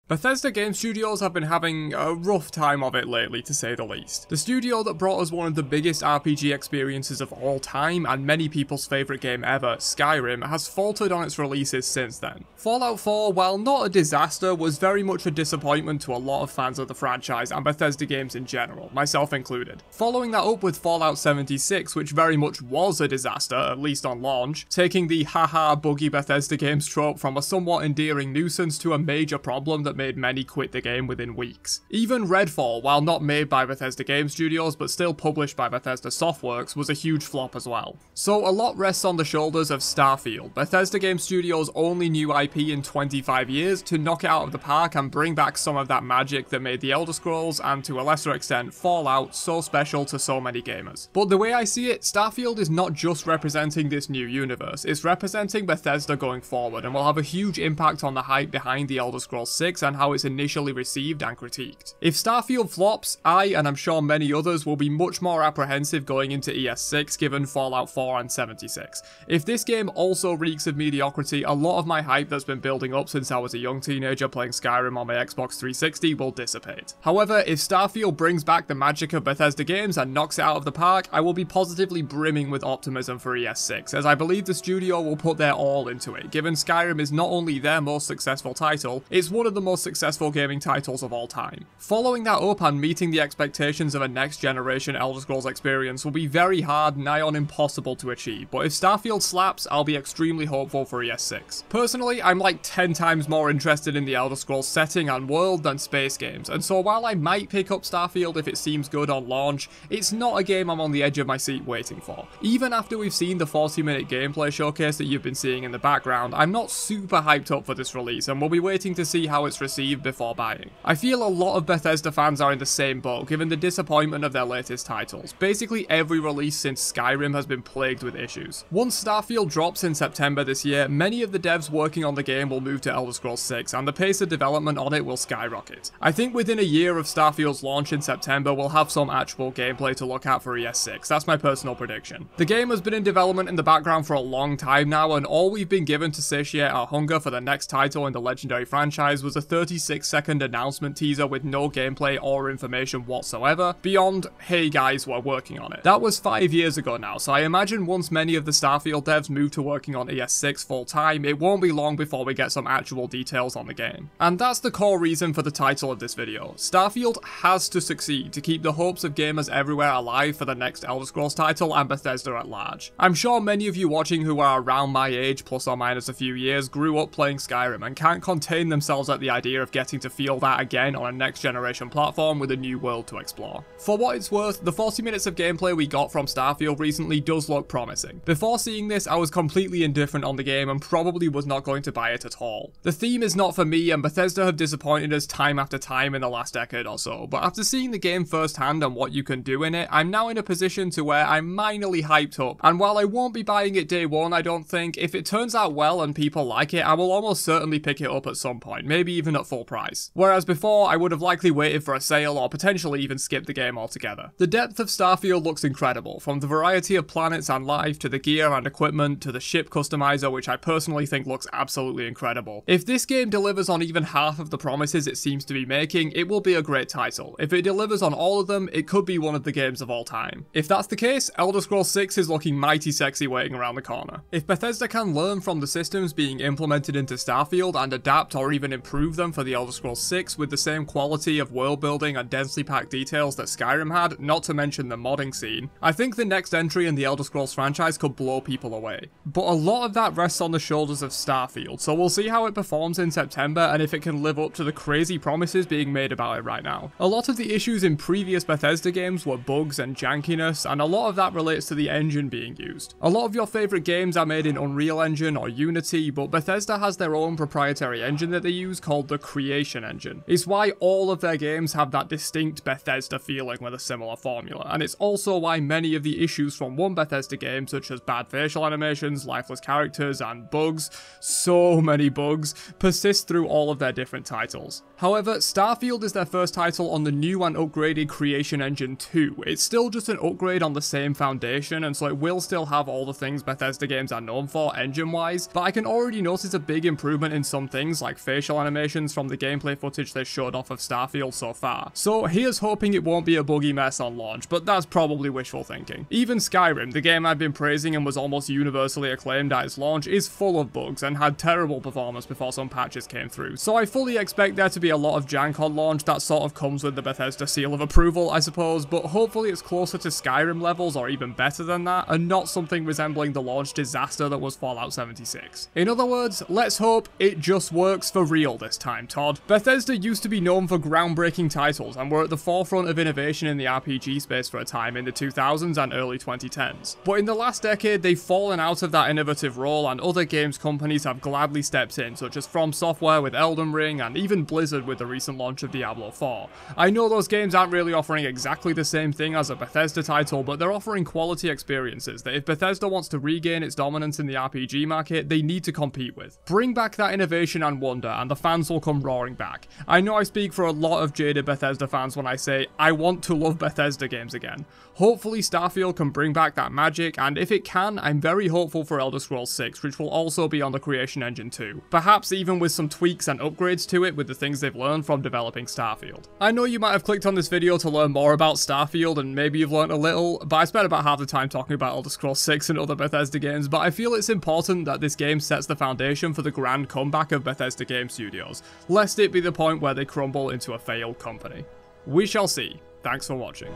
Bethesda Game Studios have been having a rough time of it lately, to say the least. The studio that brought us one of the biggest RPG experiences of all time and many people's favourite game ever, Skyrim, has faltered on its releases since then. Fallout 4, while not a disaster, was very much a disappointment to a lot of fans of the franchise and Bethesda games in general, myself included. Following that up with Fallout 76, which very much was a disaster, at least on launch, taking the haha buggy Bethesda games trope from a somewhat endearing nuisance to a major problem that made many quit the game within weeks. Even Redfall, while not made by Bethesda Game Studios but still published by Bethesda Softworks, was a huge flop as well. So a lot rests on the shoulders of Starfield, Bethesda Game Studios' only new IP in 25 years, to knock it out of the park and bring back some of that magic that made the Elder Scrolls, and to a lesser extent Fallout, so special to so many gamers. But the way I see it, Starfield is not just representing this new universe, it's representing Bethesda going forward and will have a huge impact on the hype behind the Elder Scrolls 6 and how it's initially received and critiqued. If Starfield flops, I, and I'm sure many others, will be much more apprehensive going into ES6 given Fallout 4 and 76. If this game also reeks of mediocrity, a lot of my hype that's been building up since I was a young teenager playing Skyrim on my Xbox 360 will dissipate. However, if Starfield brings back the magic of Bethesda games and knocks it out of the park, I will be positively brimming with optimism for ES6, as I believe the studio will put their all into it, given Skyrim is not only their most successful title, it's one of the most successful gaming titles of all time. Following that up and meeting the expectations of a next generation Elder Scrolls experience will be very hard, nigh on impossible to achieve, but if Starfield slaps, I'll be extremely hopeful for ES6. Personally, I'm like 10 times more interested in the Elder Scrolls setting and world than space games, and so while I might pick up Starfield if it seems good on launch, it's not a game I'm on the edge of my seat waiting for. Even after we've seen the 40-minute gameplay showcase that you've been seeing in the background, I'm not super hyped up for this release and will be waiting to see how it's received before buying. I feel a lot of Bethesda fans are in the same boat given the disappointment of their latest titles. Basically every release since Skyrim has been plagued with issues. Once Starfield drops in September this year, many of the devs working on the game will move to Elder Scrolls 6 and the pace of development on it will skyrocket. I think within a year of Starfield's launch in September we'll have some actual gameplay to look at for ES6, that's my personal prediction. The game has been in development in the background for a long time now, and all we've been given to satiate our hunger for the next title in the legendary franchise was a 36-second announcement teaser with no gameplay or information whatsoever, beyond, hey guys, we're working on it. That was 5 years ago now, so I imagine once many of the Starfield devs move to working on ES6 full time, it won't be long before we get some actual details on the game. And that's the core reason for the title of this video. Starfield has to succeed to keep the hopes of gamers everywhere alive for the next Elder Scrolls title and Bethesda at large. I'm sure many of you watching who are around my age, plus or minus a few years, grew up playing Skyrim and can't contain themselves at the idea of getting to feel that again on a next generation platform with a new world to explore. For what it's worth, the 40 minutes of gameplay we got from Starfield recently does look promising. Before seeing this, I was completely indifferent on the game and probably was not going to buy it at all. The theme is not for me, and Bethesda have disappointed us time after time in the last decade or so, but after seeing the game firsthand and what you can do in it, I'm now in a position to where I'm minorly hyped up, and while I won't be buying it day one, I don't think, if it turns out well and people like it, I will almost certainly pick it up at some point, maybe even at full price. Whereas before, I would have likely waited for a sale or potentially even skipped the game altogether. The depth of Starfield looks incredible, from the variety of planets and life to the gear and equipment to the ship customizer, which I personally think looks absolutely incredible. If this game delivers on even half of the promises it seems to be making, it will be a great title. If it delivers on all of them, it could be one of the games of all time. If that's the case, Elder Scrolls 6 is looking mighty sexy waiting around the corner. If Bethesda can learn from the systems being implemented into Starfield and adapt or even improve them for the Elder Scrolls 6 with the same quality of world building and densely packed details that Skyrim had, not to mention the modding scene, I think the next entry in the Elder Scrolls franchise could blow people away. But a lot of that rests on the shoulders of Starfield, so we'll see how it performs in September and if it can live up to the crazy promises being made about it right now. A lot of the issues in previous Bethesda games were bugs and jankiness, and a lot of that relates to the engine being used. A lot of your favourite games are made in Unreal Engine or Unity, but Bethesda has their own proprietary engine that they use called the Creation Engine. It's why all of their games have that distinct Bethesda feeling with a similar formula, and it's also why many of the issues from one Bethesda game, such as bad facial animations, lifeless characters, and bugs, so many bugs, persist through all of their different titles. However, Starfield is their first title on the new and upgraded Creation Engine 2. It's still just an upgrade on the same foundation, and so it will still have all the things Bethesda games are known for engine-wise, but I can already notice a big improvement in some things like facial animations impressions from the gameplay footage they showed off of Starfield so far. So here's hoping it won't be a buggy mess on launch, but that's probably wishful thinking. Even Skyrim, the game I've been praising and was almost universally acclaimed at its launch, is full of bugs and had terrible performance before some patches came through. So I fully expect there to be a lot of jank on launch that sort of comes with the Bethesda seal of approval, I suppose, but hopefully it's closer to Skyrim levels or even better than that, and not something resembling the launch disaster that was Fallout 76. In other words, let's hope it just works for real this time, Todd. Bethesda used to be known for groundbreaking titles and were at the forefront of innovation in the RPG space for a time in the 2000s and early 2010s. But in the last decade, they've fallen out of that innovative role, and other games companies have gladly stepped in, such as From Software with Elden Ring, and even Blizzard with the recent launch of Diablo 4. I know those games aren't really offering exactly the same thing as a Bethesda title, but they're offering quality experiences that if Bethesda wants to regain its dominance in the RPG market, they need to compete with. Bring back that innovation and wonder, and the fans will come roaring back. I know I speak for a lot of jaded Bethesda fans when I say, I want to love Bethesda games again. Hopefully Starfield can bring back that magic, and if it can, I'm very hopeful for Elder Scrolls 6, which will also be on the Creation Engine too. Perhaps even with some tweaks and upgrades to it with the things they've learned from developing Starfield. I know you might have clicked on this video to learn more about Starfield, and maybe you've learned a little, but I spent about half the time talking about Elder Scrolls 6 and other Bethesda games, but I feel it's important that this game sets the foundation for the grand comeback of Bethesda Game Studios, lest it be the point where they crumble into a failed company. We shall see. Thanks for watching.